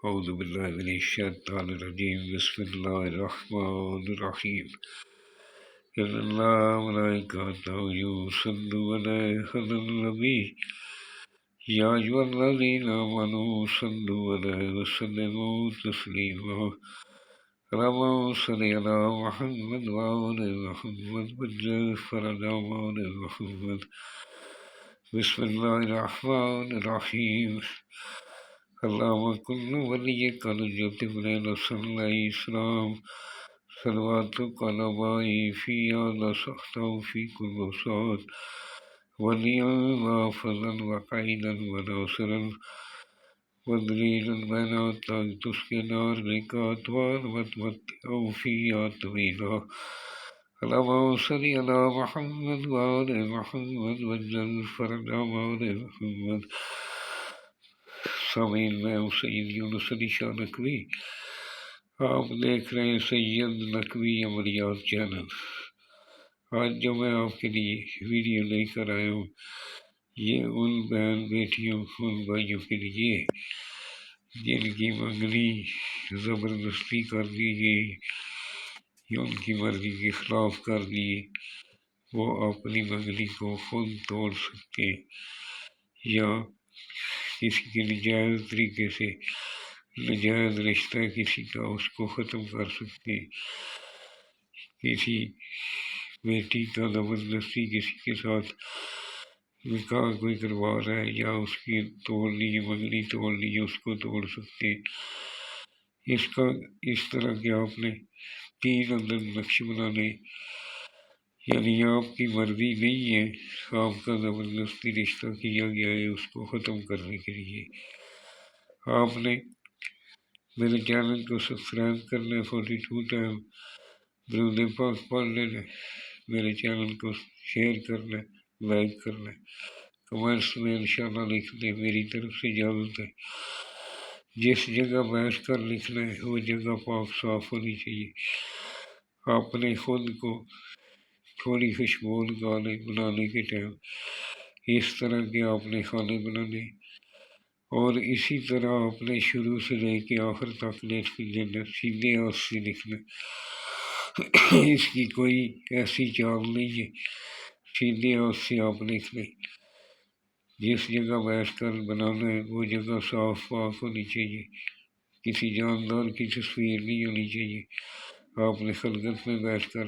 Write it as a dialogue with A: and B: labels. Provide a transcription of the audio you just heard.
A: أعوذ بالله من الشيطان الرجيم بسم الله الرحمن الرحيم إن الله وملائكته يصلون على النبي يا أيها الذين آمنوا صلوا عليه وسلموا تسليما اللهم صل على محمد وعلى محمد وجل فرج على محمد بسم الله الرحمن الرحيم اللهم كن وليك نجت من صلى الإسلام صلواتك على ماء في هذا سخطا في كل صوت وليا فضلا وقيدا وناصرا ودليلا بين تسكن أرضك أطوار وتمتعوا فيها طويلا اللهم صل على محمد وعلى محمد وجل فرج على محمد. سامعین، میں ہوں سید یونس علی شاہ نقوی. آپ دیکھ رہے ہیں سید نقوی عملیات چینل. آج جو میں آپ کے لیے ویڈیو لے کر آیا ہوں، یہ ان بہن بیٹیوں ان بھائیوں کے لیے جن کی منگنی زبردستی کر دی گئی یا ان کی مرضی کے خلاف کر دی، وہ اپنی منگنی کو خود توڑ سکتے یا کسی کے نجائز طریقے سے نجائز رشتہ کسی کا اس کو ختم کر سکتے. کسی بیٹی کا زبردستی کسی کے ساتھ نکاح کوئی کروا رہا ہے یا اس کی توڑ لی منگنی توڑ لی اس کو توڑ سکتے. اس طرح کے آپ نے 3 اندر نقش بنانے، یعنی آپ کی مرضی نہیں ہے، آپ کا زبردستی رشتہ کیا گیا ہے، اس کو ختم کرنے کے لیے آپ نے میرے چینل کو سبسکرائب کرنا ہے، 42 ٹائم درود پاک پڑھ لینا، میرے چینل کو شیئر کرنا، لائک کرنا، کمنٹس میں انشاءاللہ لکھ دیں. میری طرف سے اجازت ہے. جس جگہ بیٹھ کر لکھنا ہے وہ جگہ پاک صاف ہونی چاہیے. آپ نے خود کو تھوڑی خوشبو بنانے کے ٹائم اس طرح کے آپ نے کھانے بنانے، اور اسی طرح آپ نے شروع سے لے کے آخر تک لکھ لینا، سیدھے ہاتھ سے لکھنا. اس کی کوئی ایسی چال نہیں ہے، سیدھے ہاتھ سے آپ لکھ لیں. جس جگہ بیٹھ کر بنانا ہے وہ جگہ صاف پاک ہونی چاہیے، کسی جاندار کی تصویر نہیں ہونی چاہیے. آپ نے خلوت میں بیٹھ کر